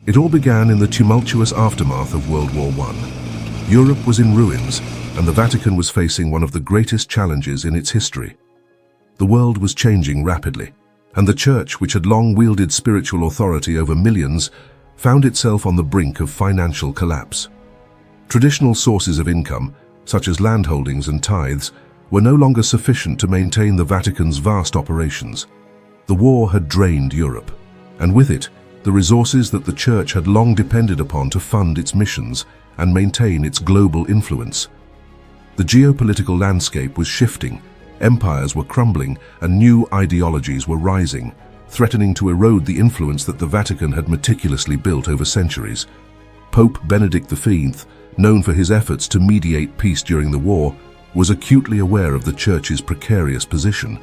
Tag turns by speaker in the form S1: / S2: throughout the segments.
S1: It all began in the tumultuous aftermath of World War I. Europe was in ruins, and the Vatican was facing one of the greatest challenges in its history. The world was changing rapidly, and the Church, which had long wielded spiritual authority over millions, found itself on the brink of financial collapse. Traditional sources of income, such as landholdings and tithes, were no longer sufficient to maintain the Vatican's vast operations. The war had drained Europe, and with it, the resources that the Church had long depended upon to fund its missions and maintain its global influence. The geopolitical landscape was shifting, empires were crumbling, and new ideologies were rising, threatening to erode the influence that the Vatican had meticulously built over centuries. Pope Benedict XV, known for his efforts to mediate peace during the war, was acutely aware of the Church's precarious position.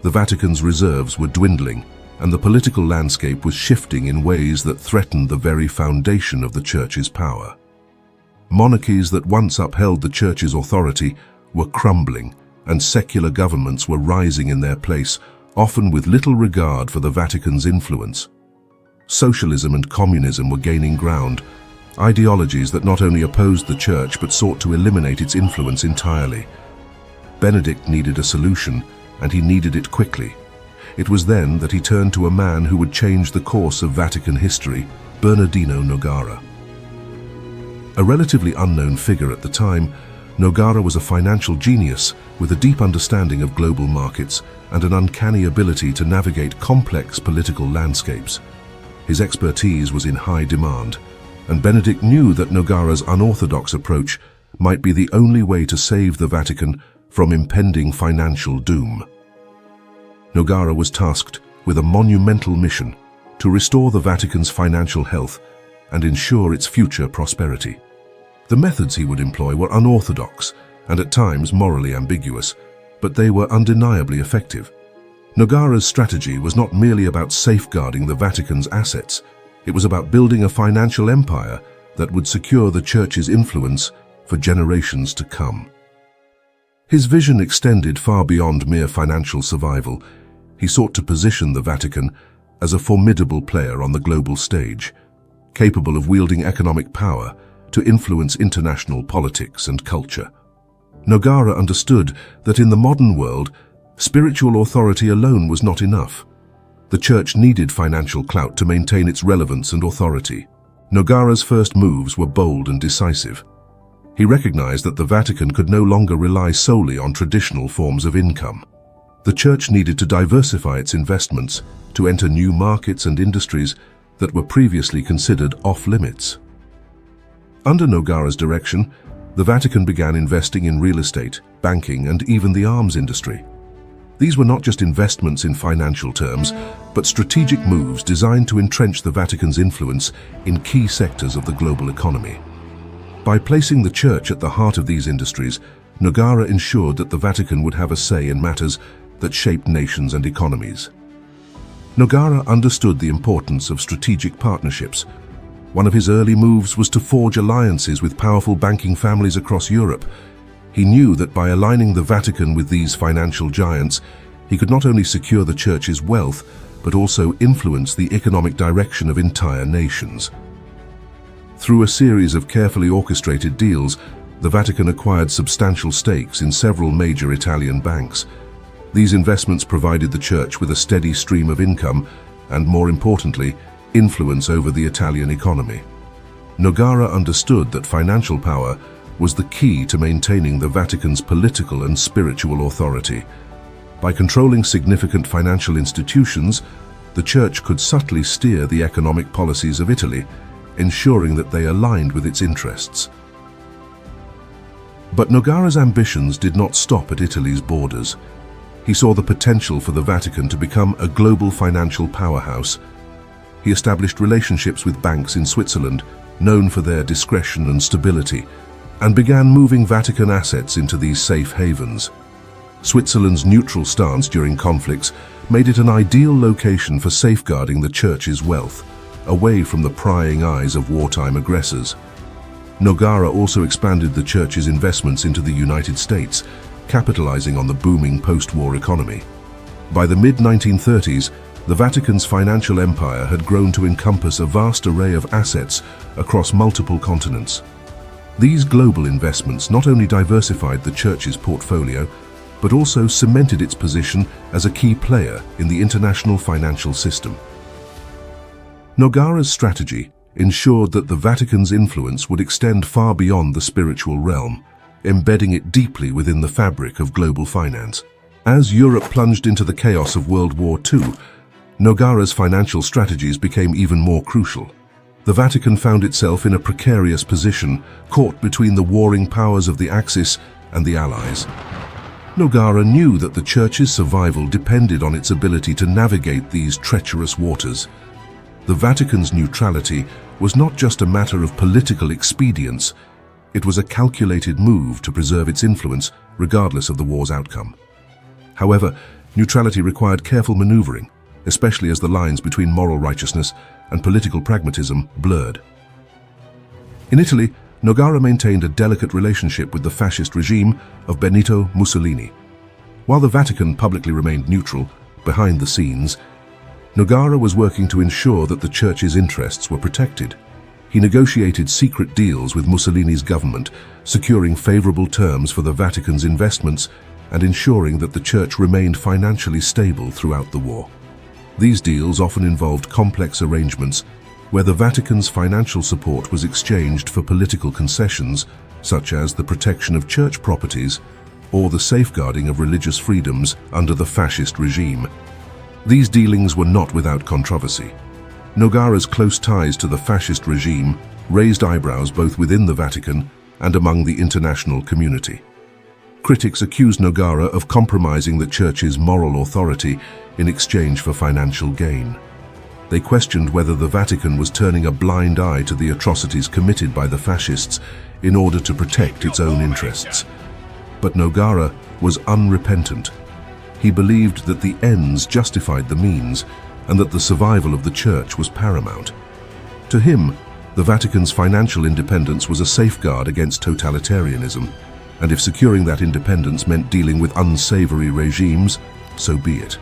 S1: The Vatican's reserves were dwindling, and the political landscape was shifting in ways that threatened the very foundation of the Church's power. Monarchies that once upheld the Church's authority were crumbling, and secular governments were rising in their place, often with little regard for the Vatican's influence. Socialism and communism were gaining ground, ideologies that not only opposed the Church but sought to eliminate its influence entirely. Benedict needed a solution, and he needed it quickly. It was then that he turned to a man who would change the course of Vatican history, Bernardino Nogara. A relatively unknown figure at the time, Nogara was a financial genius with a deep understanding of global markets and an uncanny ability to navigate complex political landscapes. His expertise was in high demand, and Benedict knew that Nogara's unorthodox approach might be the only way to save the Vatican from impending financial doom. Nogara was tasked with a monumental mission to restore the Vatican's financial health and ensure its future prosperity. The methods he would employ were unorthodox and at times morally ambiguous, but they were undeniably effective. Nogara's strategy was not merely about safeguarding the Vatican's assets, it was about building a financial empire that would secure the Church's influence for generations to come. His vision extended far beyond mere financial survival. He sought to position the Vatican as a formidable player on the global stage, capable of wielding economic power to influence international politics and culture. Nogara understood that in the modern world, spiritual authority alone was not enough. The Church needed financial clout to maintain its relevance and authority. Nogara's first moves were bold and decisive. He recognized that the Vatican could no longer rely solely on traditional forms of income. The Church needed to diversify its investments to enter new markets and industries that were previously considered off-limits. Under Nogara's direction, the Vatican began investing in real estate, banking, and even the arms industry. These were not just investments in financial terms, but strategic moves designed to entrench the Vatican's influence in key sectors of the global economy. By placing the Church at the heart of these industries, Nogara ensured that the Vatican would have a say in matters that shaped nations and economies. Nogara understood the importance of strategic partnerships. One of his early moves was to forge alliances with powerful banking families across Europe. He knew that by aligning the Vatican with these financial giants, he could not only secure the Church's wealth, but also influence the economic direction of entire nations. Through a series of carefully orchestrated deals, the Vatican acquired substantial stakes in several major Italian banks. These investments provided the Church with a steady stream of income and, more importantly, influence over the Italian economy. Nogara understood that financial power was the key to maintaining the Vatican's political and spiritual authority. By controlling significant financial institutions, the Church could subtly steer the economic policies of Italy, ensuring that they aligned with its interests. But Nogara's ambitions did not stop at Italy's borders. He saw the potential for the Vatican to become a global financial powerhouse. He established relationships with banks in Switzerland, known for their discretion and stability, and began moving Vatican assets into these safe havens. Switzerland's neutral stance during conflicts made it an ideal location for safeguarding the Church's wealth, away from the prying eyes of wartime aggressors. Nogara also expanded the Church's investments into the United States, capitalizing on the booming post-war economy. By the mid-1930s, the Vatican's financial empire had grown to encompass a vast array of assets across multiple continents. These global investments not only diversified the Church's portfolio, but also cemented its position as a key player in the international financial system. Nogara's strategy ensured that the Vatican's influence would extend far beyond the spiritual realm, embedding it deeply within the fabric of global finance. As Europe plunged into the chaos of World War II, Nogara's financial strategies became even more crucial. The Vatican found itself in a precarious position, caught between the warring powers of the Axis and the Allies. Nogara knew that the Church's survival depended on its ability to navigate these treacherous waters. The Vatican's neutrality was not just a matter of political expedience, it was a calculated move to preserve its influence regardless of the war's outcome. However, neutrality required careful maneuvering, especially as the lines between moral righteousness and political pragmatism blurred. In Italy, Nogara maintained a delicate relationship with the fascist regime of Benito Mussolini. While the Vatican publicly remained neutral, behind the scenes, Nogara was working to ensure that the Church's interests were protected. He negotiated secret deals with Mussolini's government, securing favorable terms for the Vatican's investments and ensuring that the Church remained financially stable throughout the war. These deals often involved complex arrangements where the Vatican's financial support was exchanged for political concessions, such as the protection of church properties or the safeguarding of religious freedoms under the fascist regime. These dealings were not without controversy. Nogara's close ties to the fascist regime raised eyebrows both within the Vatican and among the international community. Critics accused Nogara of compromising the Church's moral authority in exchange for financial gain. They questioned whether the Vatican was turning a blind eye to the atrocities committed by the fascists in order to protect its own interests. But Nogara was unrepentant. He believed that the ends justified the means and that the survival of the Church was paramount. To him, the Vatican's financial independence was a safeguard against totalitarianism, and if securing that independence meant dealing with unsavory regimes, so be it.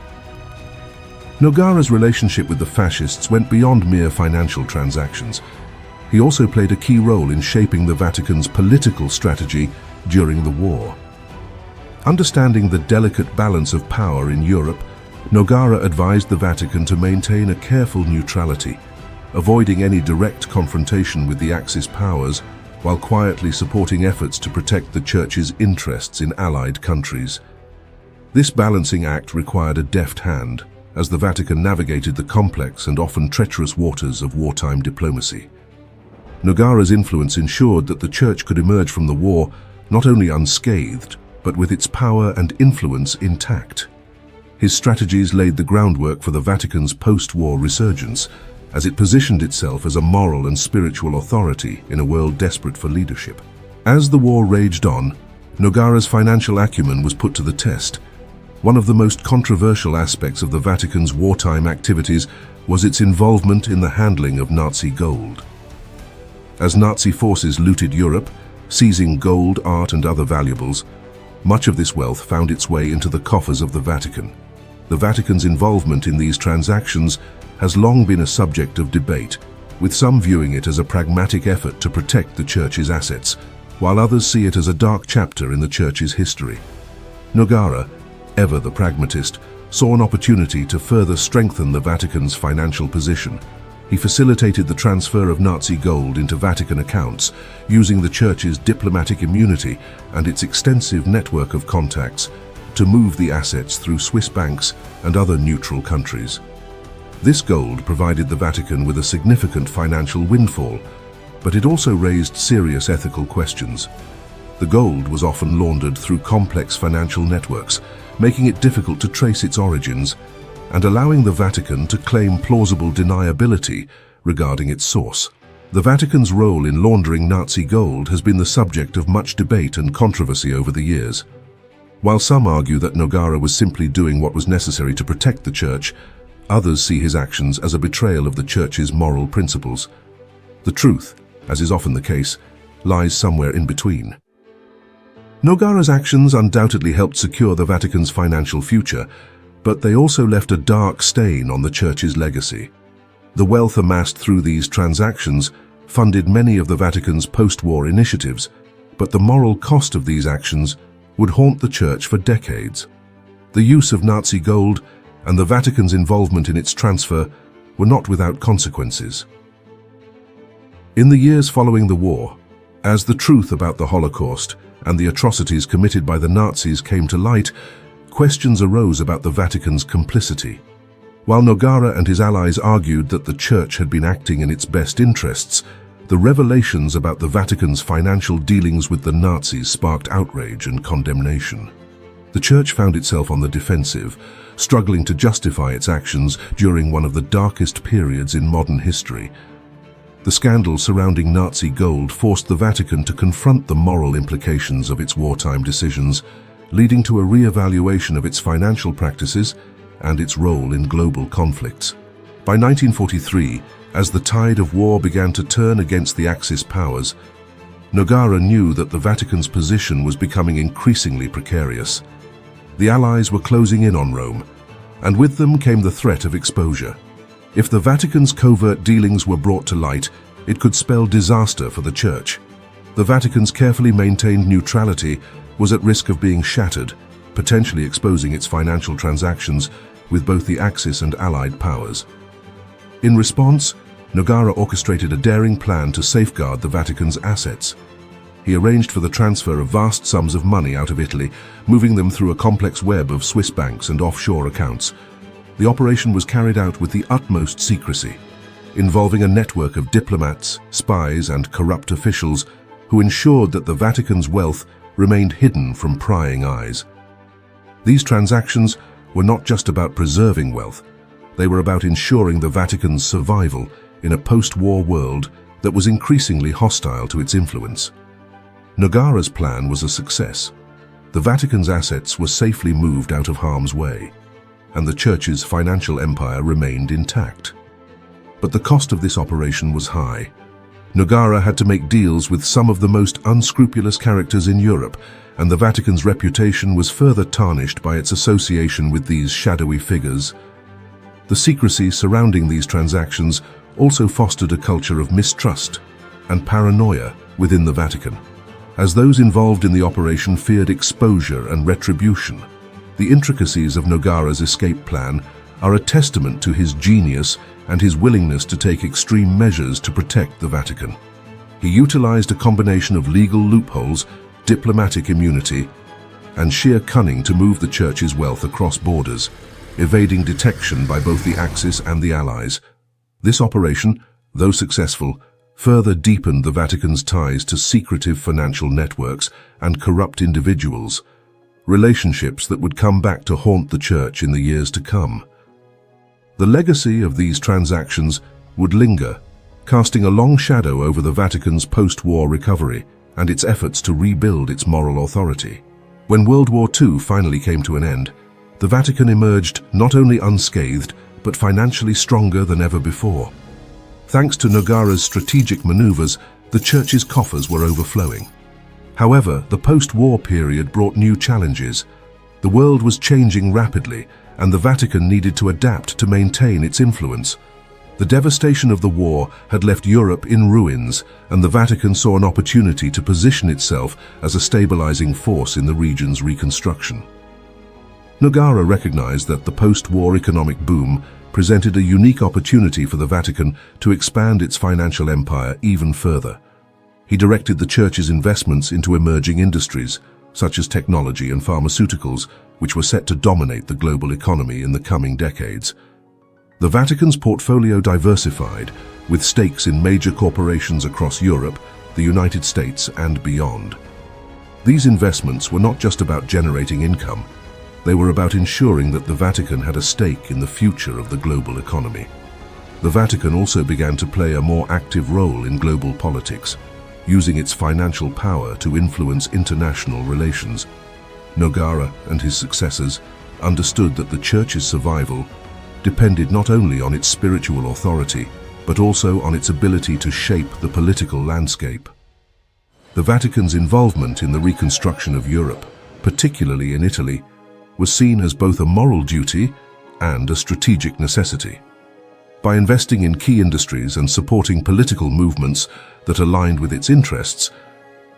S1: Nogara's relationship with the fascists went beyond mere financial transactions. He also played a key role in shaping the Vatican's political strategy during the war. Understanding the delicate balance of power in Europe, Nogara advised the Vatican to maintain a careful neutrality, avoiding any direct confrontation with the Axis powers while quietly supporting efforts to protect the Church's interests in allied countries. This balancing act required a deft hand, as the Vatican navigated the complex and often treacherous waters of wartime diplomacy. Nogara's influence ensured that the Church could emerge from the war not only unscathed, but with its power and influence intact. His strategies laid the groundwork for the Vatican's post-war resurgence, as it positioned itself as a moral and spiritual authority in a world desperate for leadership. As the war raged on, Nogara's financial acumen was put to the test. One of the most controversial aspects of the Vatican's wartime activities was its involvement in the handling of Nazi gold. As Nazi forces looted Europe, seizing gold, art, and other valuables, much of this wealth found its way into the coffers of the Vatican. The Vatican's involvement in these transactions has long been a subject of debate, with some viewing it as a pragmatic effort to protect the Church's assets, while others see it as a dark chapter in the Church's history. Nogara, ever the pragmatist, saw an opportunity to further strengthen the Vatican's financial position. He facilitated the transfer of Nazi gold into Vatican accounts, using the Church's diplomatic immunity and its extensive network of contacts to move the assets through Swiss banks and other neutral countries. This gold provided the Vatican with a significant financial windfall, but it also raised serious ethical questions. The gold was often laundered through complex financial networks, making it difficult to trace its origins and allowing the Vatican to claim plausible deniability regarding its source. The Vatican's role in laundering Nazi gold has been the subject of much debate and controversy over the years. While some argue that Nogara was simply doing what was necessary to protect the Church, others see his actions as a betrayal of the Church's moral principles. The truth, as is often the case, lies somewhere in between. Nogara's actions undoubtedly helped secure the Vatican's financial future, but they also left a dark stain on the Church's legacy. The wealth amassed through these transactions funded many of the Vatican's post-war initiatives, but the moral cost of these actions would haunt the Church for decades. The use of Nazi gold and the Vatican's involvement in its transfer were not without consequences. In the years following the war, as the truth about the Holocaust and the atrocities committed by the Nazis came to light, questions arose about the Vatican's complicity. While Nogara and his allies argued that the Church had been acting in its best interests, the revelations about the Vatican's financial dealings with the Nazis sparked outrage and condemnation. The Church found itself on the defensive, struggling to justify its actions during one of the darkest periods in modern history. The scandal surrounding Nazi gold forced the Vatican to confront the moral implications of its wartime decisions, leading to a re-evaluation of its financial practices and its role in global conflicts. By 1943, as the tide of war began to turn against the Axis powers, Nogara knew that the Vatican's position was becoming increasingly precarious. The Allies were closing in on Rome, and with them came the threat of exposure. If the Vatican's covert dealings were brought to light, it could spell disaster for the Church. The Vatican's carefully maintained neutrality was at risk of being shattered, potentially exposing its financial transactions with both the Axis and Allied powers. In response, Nogara orchestrated a daring plan to safeguard the Vatican's assets. He arranged for the transfer of vast sums of money out of Italy, moving them through a complex web of Swiss banks and offshore accounts. The operation was carried out with the utmost secrecy, involving a network of diplomats, spies, and corrupt officials who ensured that the Vatican's wealth remained hidden from prying eyes. These transactions were not just about preserving wealth, they were about ensuring the Vatican's survival in a post-war world that was increasingly hostile to its influence. Nogara's plan was a success. The Vatican's assets were safely moved out of harm's way, and the Church's financial empire remained intact. But the cost of this operation was high. Nogara had to make deals with some of the most unscrupulous characters in Europe, and the Vatican's reputation was further tarnished by its association with these shadowy figures. The secrecy surrounding these transactions also fostered a culture of mistrust and paranoia within the Vatican, as those involved in the operation feared exposure and retribution. The intricacies of Nogara's escape plan are a testament to his genius and his willingness to take extreme measures to protect the Vatican. He utilized a combination of legal loopholes, diplomatic immunity, and sheer cunning to move the Church's wealth across borders, evading detection by both the Axis and the Allies. This operation, though successful, further deepened the Vatican's ties to secretive financial networks and corrupt individuals, relationships that would come back to haunt the Church in the years to come. The legacy of these transactions would linger, casting a long shadow over the Vatican's post-war recovery and its efforts to rebuild its moral authority. When World War II finally came to an end, the Vatican emerged not only unscathed, but financially stronger than ever before. Thanks to Nogara's strategic maneuvers, the Church's coffers were overflowing. However, the post-war period brought new challenges. The world was changing rapidly, and the Vatican needed to adapt to maintain its influence. The devastation of the war had left Europe in ruins, and the Vatican saw an opportunity to position itself as a stabilizing force in the region's reconstruction. Nogara recognized that the post-war economic boom presented a unique opportunity for the Vatican to expand its financial empire even further. He directed the Church's investments into emerging industries, such as technology and pharmaceuticals, which were set to dominate the global economy in the coming decades. The Vatican's portfolio diversified, with stakes in major corporations across Europe, the United States, and beyond. These investments were not just about generating income, they were about ensuring that the Vatican had a stake in the future of the global economy. The Vatican also began to play a more active role in global politics, using its financial power to influence international relations. Nogara and his successors understood that the Church's survival depended not only on its spiritual authority, but also on its ability to shape the political landscape. The Vatican's involvement in the reconstruction of Europe, particularly in Italy, was seen as both a moral duty and a strategic necessity. By investing in key industries and supporting political movements that aligned with its interests,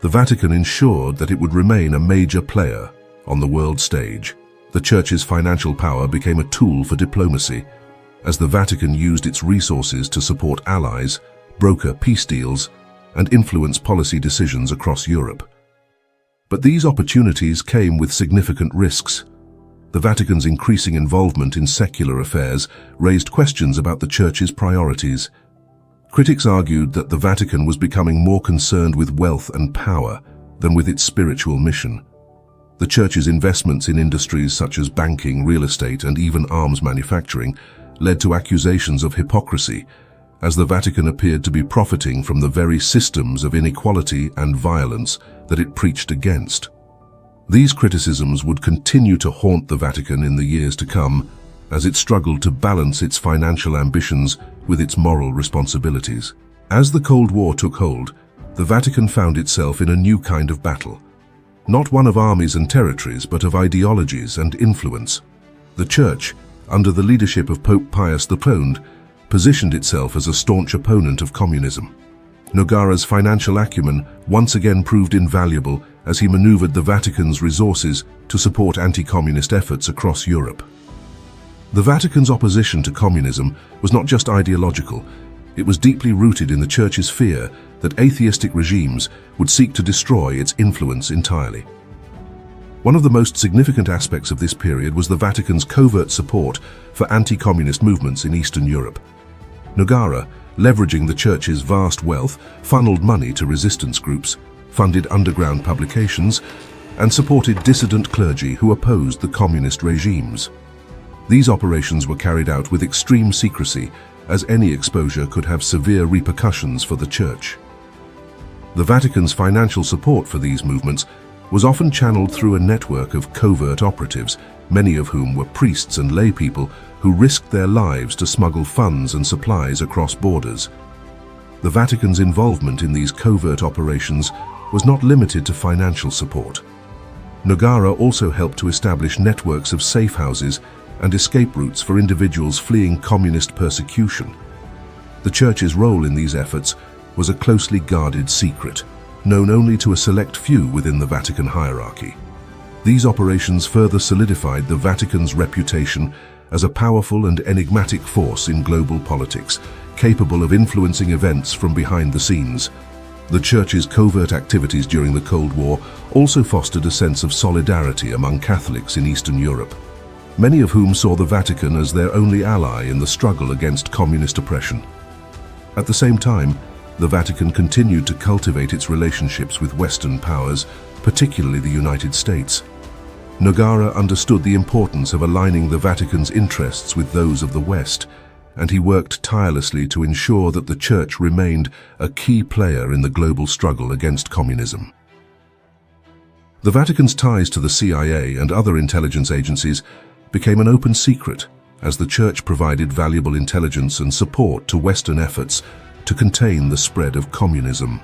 S1: the Vatican ensured that it would remain a major player on the world stage. The Church's financial power became a tool for diplomacy, as the Vatican used its resources to support allies, broker peace deals, and influence policy decisions across Europe. But these opportunities came with significant risks. The Vatican's increasing involvement in secular affairs raised questions about the Church's priorities. Critics argued that the Vatican was becoming more concerned with wealth and power than with its spiritual mission. The Church's investments in industries such as banking, real estate, and even arms manufacturing led to accusations of hypocrisy, as the Vatican appeared to be profiting from the very systems of inequality and violence that it preached against. These criticisms would continue to haunt the Vatican in the years to come, as it struggled to balance its financial ambitions with its moral responsibilities. As the Cold War took hold, the Vatican found itself in a new kind of battle. Not one of armies and territories, but of ideologies and influence. The Church, under the leadership of Pope Pius XII, positioned itself as a staunch opponent of communism. Nogara's financial acumen once again proved invaluable as he maneuvered the Vatican's resources to support anti-communist efforts across Europe. The Vatican's opposition to communism was not just ideological, it was deeply rooted in the Church's fear that atheistic regimes would seek to destroy its influence entirely. One of the most significant aspects of this period was the Vatican's covert support for anti-communist movements in Eastern Europe. Nogara, leveraging the Church's vast wealth, funneled money to resistance groups, funded underground publications, and supported dissident clergy who opposed the communist regimes. These operations were carried out with extreme secrecy, as any exposure could have severe repercussions for the Church. The Vatican's financial support for these movements was often channeled through a network of covert operatives, many of whom were priests and laypeople who risked their lives to smuggle funds and supplies across borders. The Vatican's involvement in these covert operations was not limited to financial support. Nogara also helped to establish networks of safe houses and escape routes for individuals fleeing communist persecution. The Church's role in these efforts was a closely guarded secret, known only to a select few within the Vatican hierarchy. These operations further solidified the Vatican's reputation as a powerful and enigmatic force in global politics, capable of influencing events from behind the scenes. The Church's covert activities during the Cold War also fostered a sense of solidarity among Catholics in Eastern Europe, many of whom saw the Vatican as their only ally in the struggle against communist oppression. At the same time, the Vatican continued to cultivate its relationships with Western powers, particularly the United States. Nogara understood the importance of aligning the Vatican's interests with those of the West, and he worked tirelessly to ensure that the Church remained a key player in the global struggle against communism. The Vatican's ties to the CIA and other intelligence agencies became an open secret as the Church provided valuable intelligence and support to Western efforts to contain the spread of communism.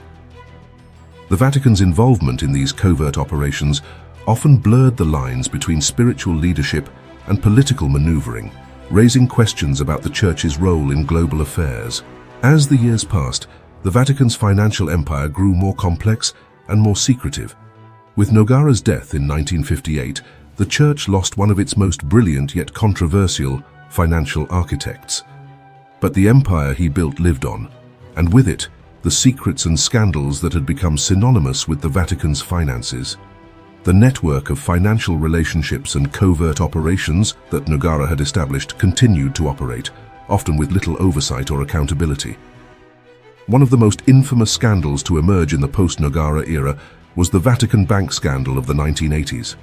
S1: The Vatican's involvement in these covert operations often blurred the lines between spiritual leadership and political maneuvering, raising questions about the Church's role in global affairs. As the years passed, the Vatican's financial empire grew more complex and more secretive. With Nogara's death in 1958, the Church lost one of its most brilliant yet controversial financial architects. But the empire he built lived on, and with it, the secrets and scandals that had become synonymous with the Vatican's finances. The network of financial relationships and covert operations that Nogara had established continued to operate, often with little oversight or accountability. One of the most infamous scandals to emerge in the post-Nogara era was the Vatican Bank scandal of the 1980s.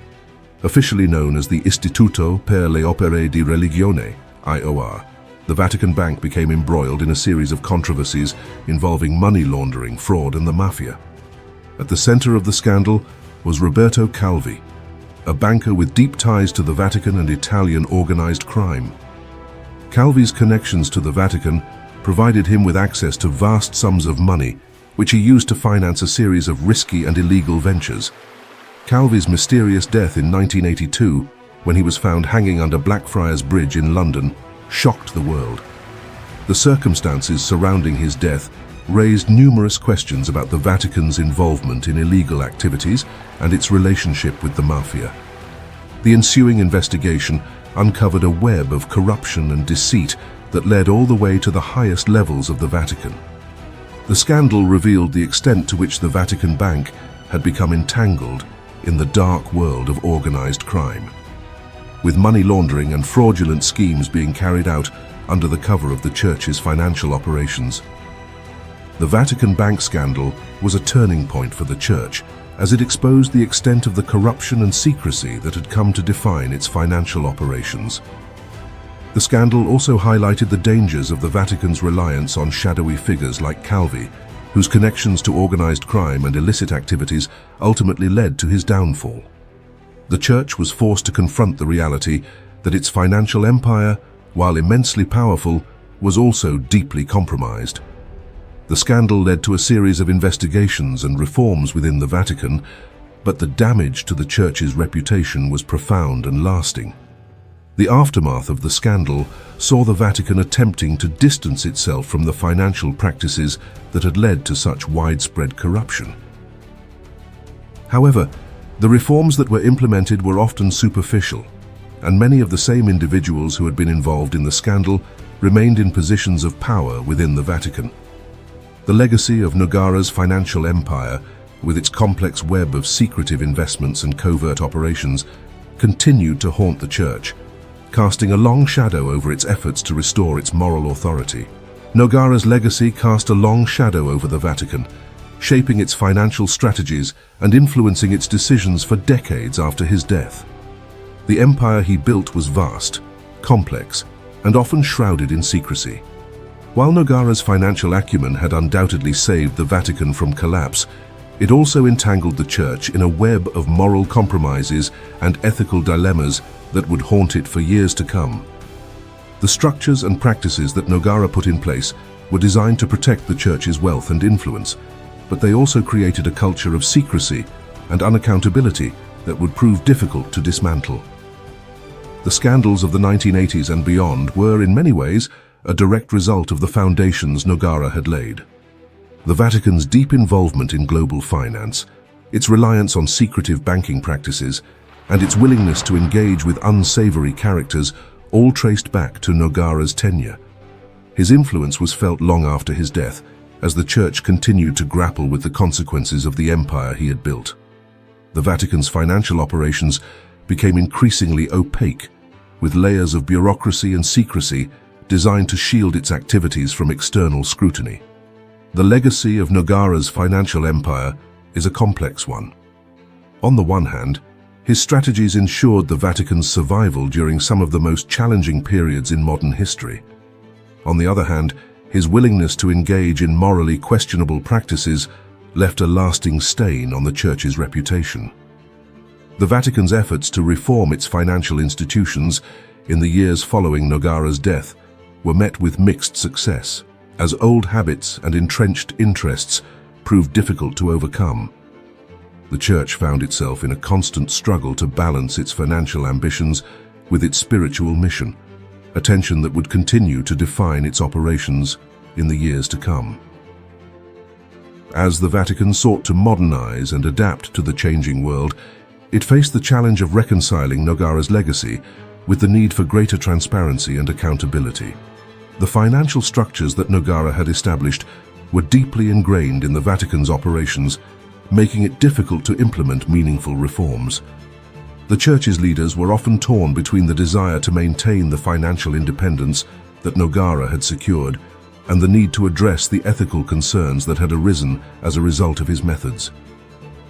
S1: Officially known as the Istituto per le Opere di Religione, IOR, the Vatican Bank became embroiled in a series of controversies involving money laundering, fraud, and the mafia. At the center of the scandal was Roberto Calvi, a banker with deep ties to the Vatican and Italian organized crime. Calvi's connections to the Vatican provided him with access to vast sums of money, which he used to finance a series of risky and illegal ventures. Calvi's mysterious death in 1982 when he was found hanging under Blackfriars Bridge in London, shocked the world. The circumstances surrounding his death raised numerous questions about the Vatican's involvement in illegal activities and its relationship with the mafia. The ensuing investigation uncovered a web of corruption and deceit that led all the way to the highest levels of the Vatican. The scandal revealed the extent to which the Vatican Bank had become entangled in the dark world of organized crime, with money laundering and fraudulent schemes being carried out under the cover of the Church's financial operations. The Vatican Bank scandal was a turning point for the Church, as it exposed the extent of the corruption and secrecy that had come to define its financial operations. The scandal also highlighted the dangers of the Vatican's reliance on shadowy figures like Calvi, whose connections to organized crime and illicit activities ultimately led to his downfall. The Church was forced to confront the reality that its financial empire, while immensely powerful, was also deeply compromised. The scandal led to a series of investigations and reforms within the Vatican, but the damage to the Church's reputation was profound and lasting. The aftermath of the scandal saw the Vatican attempting to distance itself from the financial practices that had led to such widespread corruption. However, the reforms that were implemented were often superficial, and many of the same individuals who had been involved in the scandal remained in positions of power within the Vatican. The legacy of Nogara's financial empire, with its complex web of secretive investments and covert operations, continued to haunt the Church, casting a long shadow over its efforts to restore its moral authority. Nogara's legacy cast a long shadow over the Vatican, shaping its financial strategies and influencing its decisions for decades after his death. The empire he built was vast, complex, and often shrouded in secrecy. While Nogara's financial acumen had undoubtedly saved the Vatican from collapse, it also entangled the Church in a web of moral compromises and ethical dilemmas that would haunt it for years to come. The structures and practices that Nogara put in place were designed to protect the Church's wealth and influence, but they also created a culture of secrecy and unaccountability that would prove difficult to dismantle. The scandals of the 1980s and beyond were, in many ways, a direct result of the foundations Nogara had laid. The Vatican's deep involvement in global finance, its reliance on secretive banking practices, and its willingness to engage with unsavory characters all traced back to Nogara's tenure. His influence was felt long after his death, as the Church continued to grapple with the consequences of the empire he had built. The Vatican's financial operations became increasingly opaque, with layers of bureaucracy and secrecy designed to shield its activities from external scrutiny. The legacy of Nogara's financial empire is a complex one. On the one hand, his strategies ensured the Vatican's survival during some of the most challenging periods in modern history. On the other hand, his willingness to engage in morally questionable practices left a lasting stain on the Church's reputation. The Vatican's efforts to reform its financial institutions in the years following Nogara's death were met with mixed success, as old habits and entrenched interests proved difficult to overcome. The Church found itself in a constant struggle to balance its financial ambitions with its spiritual mission, a tension that would continue to define its operations in the years to come. As the Vatican sought to modernize and adapt to the changing world, it faced the challenge of reconciling Nogara's legacy with the need for greater transparency and accountability. The financial structures that Nogara had established were deeply ingrained in the Vatican's operations, making it difficult to implement meaningful reforms. The Church's leaders were often torn between the desire to maintain the financial independence that Nogara had secured and the need to address the ethical concerns that had arisen as a result of his methods.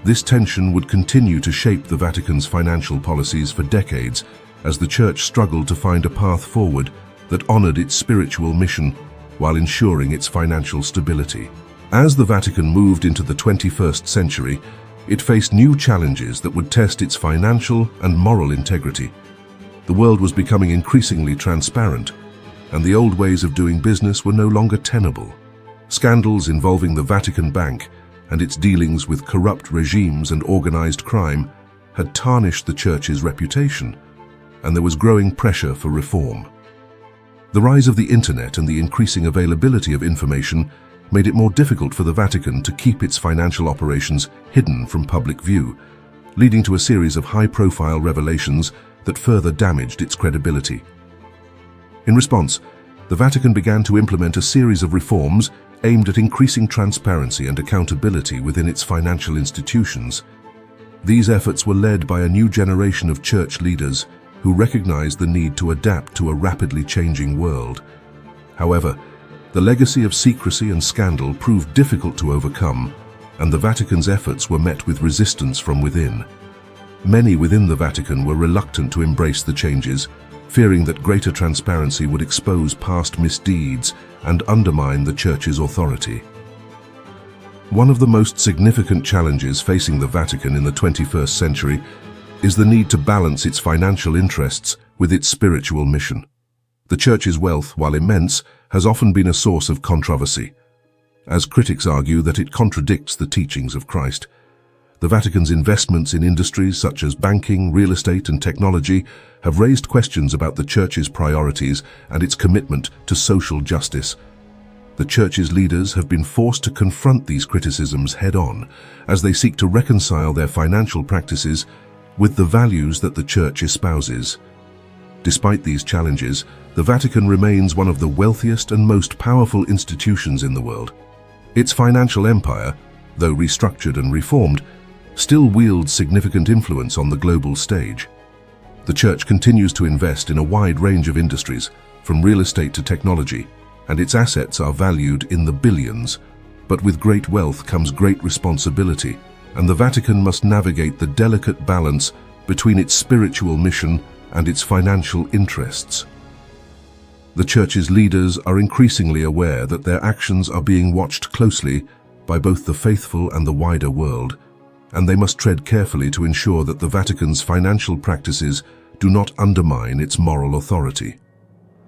S1: This tension would continue to shape the Vatican's financial policies for decades as the Church struggled to find a path forward that honored its spiritual mission while ensuring its financial stability. As the Vatican moved into the 21st century, it faced new challenges that would test its financial and moral integrity. The world was becoming increasingly transparent, and the old ways of doing business were no longer tenable. Scandals involving the Vatican Bank and its dealings with corrupt regimes and organized crime had tarnished the Church's reputation, and there was growing pressure for reform. The rise of the internet and the increasing availability of information made it more difficult for the Vatican to keep its financial operations hidden from public view, leading to a series of high-profile revelations that further damaged its credibility. In response, the Vatican began to implement a series of reforms aimed at increasing transparency and accountability within its financial institutions. These efforts were led by a new generation of church leaders who recognized the need to adapt to a rapidly changing world. However, the legacy of secrecy and scandal proved difficult to overcome, and the Vatican's efforts were met with resistance from within. Many within the Vatican were reluctant to embrace the changes, fearing that greater transparency would expose past misdeeds and undermine the Church's authority. One of the most significant challenges facing the Vatican in the 21st century is the need to balance its financial interests with its spiritual mission. The Church's wealth, while immense, has often been a source of controversy, as critics argue that it contradicts the teachings of Christ. The Vatican's investments in industries such as banking, real estate, and technology have raised questions about the Church's priorities and its commitment to social justice. The Church's leaders have been forced to confront these criticisms head-on as they seek to reconcile their financial practices with the values that the Church espouses. Despite these challenges, the Vatican remains one of the wealthiest and most powerful institutions in the world. Its financial empire, though restructured and reformed, still wields significant influence on the global stage. The Church continues to invest in a wide range of industries, from real estate to technology, and its assets are valued in the billions. But with great wealth comes great responsibility, and the Vatican must navigate the delicate balance between its spiritual mission and its financial interests. The Church's leaders are increasingly aware that their actions are being watched closely by both the faithful and the wider world, and they must tread carefully to ensure that the Vatican's financial practices do not undermine its moral authority.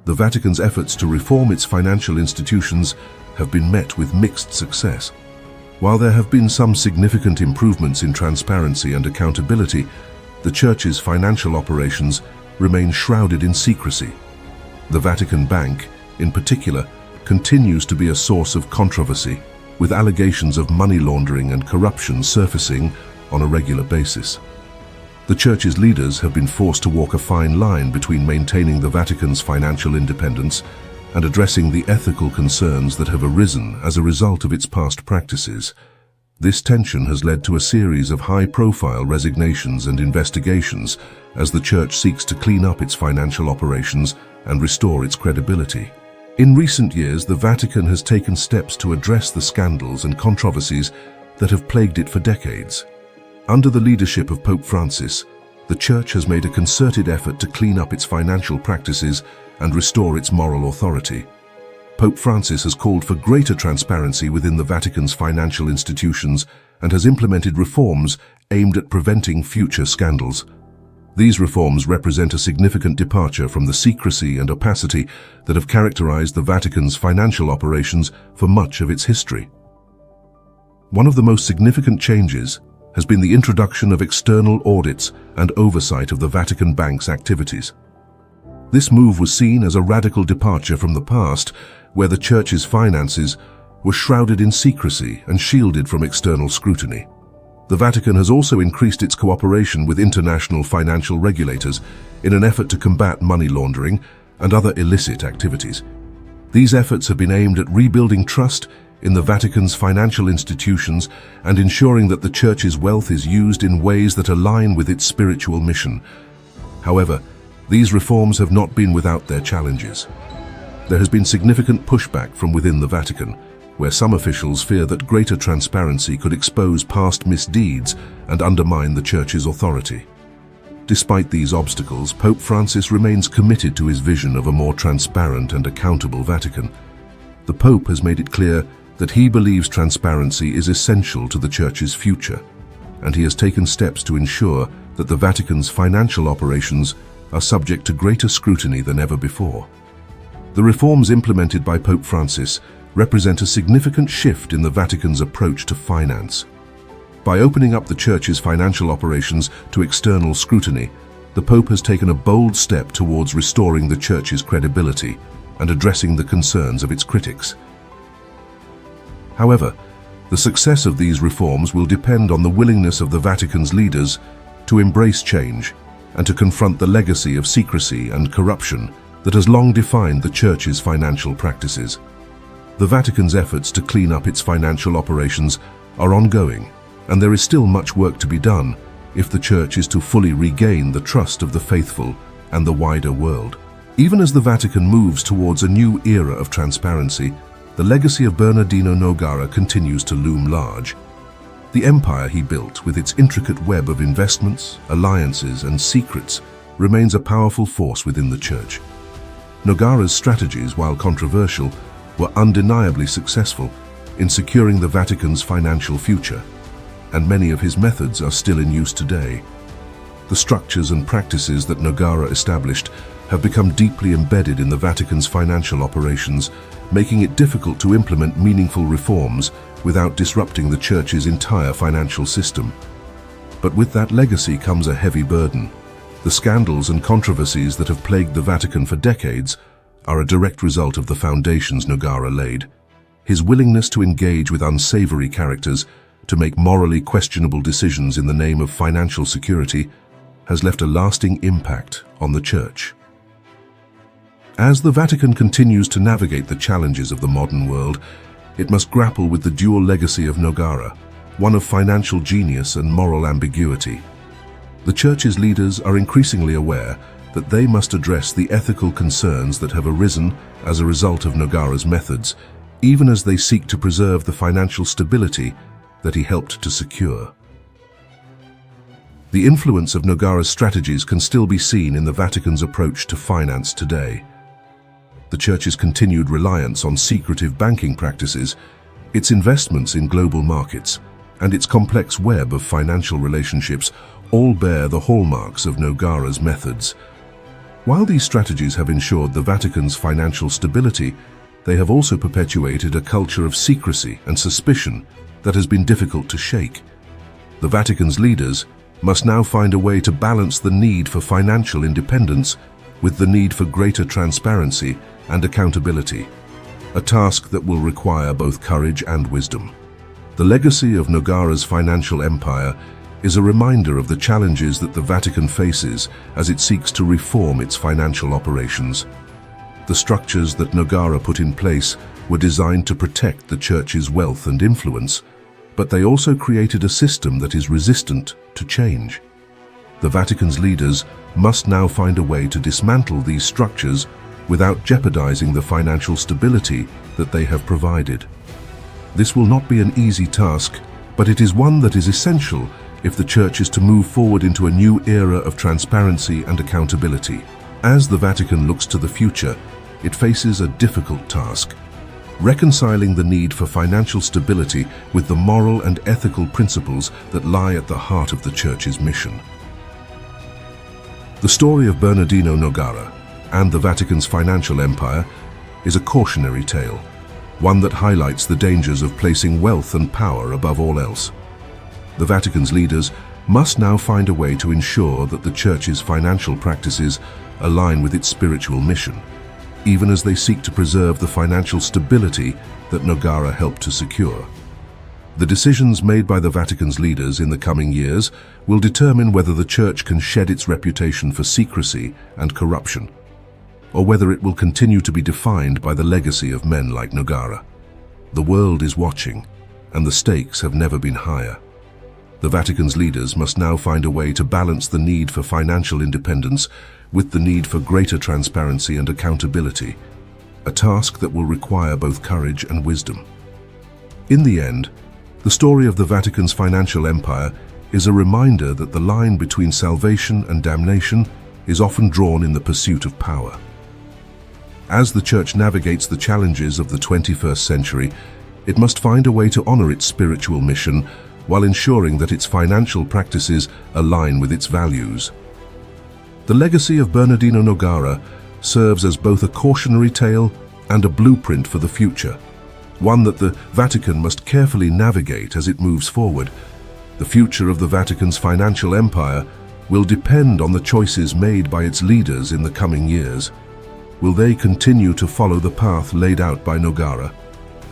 S1: The Vatican's efforts to reform its financial institutions have been met with mixed success. While there have been some significant improvements in transparency and accountability, the Church's financial operations remain shrouded in secrecy. The Vatican Bank, in particular, continues to be a source of controversy, with allegations of money laundering and corruption surfacing on a regular basis. The Church's leaders have been forced to walk a fine line between maintaining the Vatican's financial independence and addressing the ethical concerns that have arisen as a result of its past practices. This tension has led to a series of high-profile resignations and investigations as the Church seeks to clean up its financial operations and restore its credibility. In recent years, the Vatican has taken steps to address the scandals and controversies that have plagued it for decades. Under the leadership of Pope Francis, the Church has made a concerted effort to clean up its financial practices and restore its moral authority. Pope Francis has called for greater transparency within the Vatican's financial institutions and has implemented reforms aimed at preventing future scandals. These reforms represent a significant departure from the secrecy and opacity that have characterized the Vatican's financial operations for much of its history. One of the most significant changes has been the introduction of external audits and oversight of the Vatican Bank's activities. This move was seen as a radical departure from the past, where the Church's finances were shrouded in secrecy and shielded from external scrutiny. The Vatican has also increased its cooperation with international financial regulators in an effort to combat money laundering and other illicit activities. These efforts have been aimed at rebuilding trust in the Vatican's financial institutions and ensuring that the Church's wealth is used in ways that align with its spiritual mission. However, these reforms have not been without their challenges. There has been significant pushback from within the Vatican, where some officials fear that greater transparency could expose past misdeeds and undermine the Church's authority. Despite these obstacles, Pope Francis remains committed to his vision of a more transparent and accountable Vatican. The Pope has made it clear that he believes transparency is essential to the Church's future, and he has taken steps to ensure that the Vatican's financial operations are subject to greater scrutiny than ever before. The reforms implemented by Pope Francis represent a significant shift in the Vatican's approach to finance. By opening up the Church's financial operations to external scrutiny, the Pope has taken a bold step towards restoring the Church's credibility and addressing the concerns of its critics. However, the success of these reforms will depend on the willingness of the Vatican's leaders to embrace change and to confront the legacy of secrecy and corruption that has long defined the Church's financial practices. The Vatican's efforts to clean up its financial operations are ongoing, and there is still much work to be done if the Church is to fully regain the trust of the faithful and the wider world. Even as the Vatican moves towards a new era of transparency, the legacy of Bernardino Nogara continues to loom large. The empire he built, with its intricate web of investments, alliances, and secrets, remains a powerful force within the Church. Nogara's strategies, while controversial, were undeniably successful in securing the Vatican's financial future, and many of his methods are still in use today. The structures and practices that Nogara established have become deeply embedded in the Vatican's financial operations, making it difficult to implement meaningful reforms without disrupting the Church's entire financial system. But with that legacy comes a heavy burden. The scandals and controversies that have plagued the Vatican for decades are a direct result of the foundations Nogara laid. His willingness to engage with unsavory characters, to make morally questionable decisions in the name of financial security, has left a lasting impact on the Church. As the Vatican continues to navigate the challenges of the modern world, it must grapple with the dual legacy of Nogara, one of financial genius and moral ambiguity. The Church's leaders are increasingly aware that they must address the ethical concerns that have arisen as a result of Nogara's methods, even as they seek to preserve the financial stability that he helped to secure. The influence of Nogara's strategies can still be seen in the Vatican's approach to finance today. The Church's continued reliance on secretive banking practices, its investments in global markets, and its complex web of financial relationships all bear the hallmarks of Nogara's methods. While these strategies have ensured the Vatican's financial stability, they have also perpetuated a culture of secrecy and suspicion that has been difficult to shake. The Vatican's leaders must now find a way to balance the need for financial independence with the need for greater transparency and accountability, a task that will require both courage and wisdom. The legacy of Nogara's financial empire is a reminder of the challenges that the Vatican faces as it seeks to reform its financial operations. The structures that Nogara put in place were designed to protect the Church's wealth and influence, but they also created a system that is resistant to change. The Vatican's leaders must now find a way to dismantle these structures without jeopardizing the financial stability that they have provided. This will not be an easy task, but it is one that is essential if the Church is to move forward into a new era of transparency and accountability. As the Vatican looks to the future, it faces a difficult task: reconciling the need for financial stability with the moral and ethical principles that lie at the heart of the Church's mission. The story of Bernardino Nogara and the Vatican's financial empire is a cautionary tale, one that highlights the dangers of placing wealth and power above all else. The Vatican's leaders must now find a way to ensure that the Church's financial practices align with its spiritual mission, even as they seek to preserve the financial stability that Nogara helped to secure. The decisions made by the Vatican's leaders in the coming years will determine whether the Church can shed its reputation for secrecy and corruption, or whether it will continue to be defined by the legacy of men like Nogara. The world is watching, and the stakes have never been higher. The Vatican's leaders must now find a way to balance the need for financial independence with the need for greater transparency and accountability, a task that will require both courage and wisdom. In the end, the story of the Vatican's financial empire is a reminder that the line between salvation and damnation is often drawn in the pursuit of power. As the Church navigates the challenges of the 21st century, it must find a way to honor its spiritual mission while ensuring that its financial practices align with its values. The legacy of Bernardino Nogara serves as both a cautionary tale and a blueprint for the future, one that the Vatican must carefully navigate as it moves forward. The future of the Vatican's financial empire will depend on the choices made by its leaders in the coming years. Will they continue to follow the path laid out by Nogara,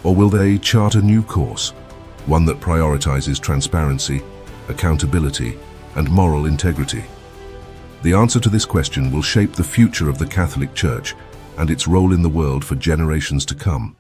S1: or will they chart a new course, one that prioritizes transparency, accountability, and moral integrity? The answer to this question will shape the future of the Catholic Church and its role in the world for generations to come.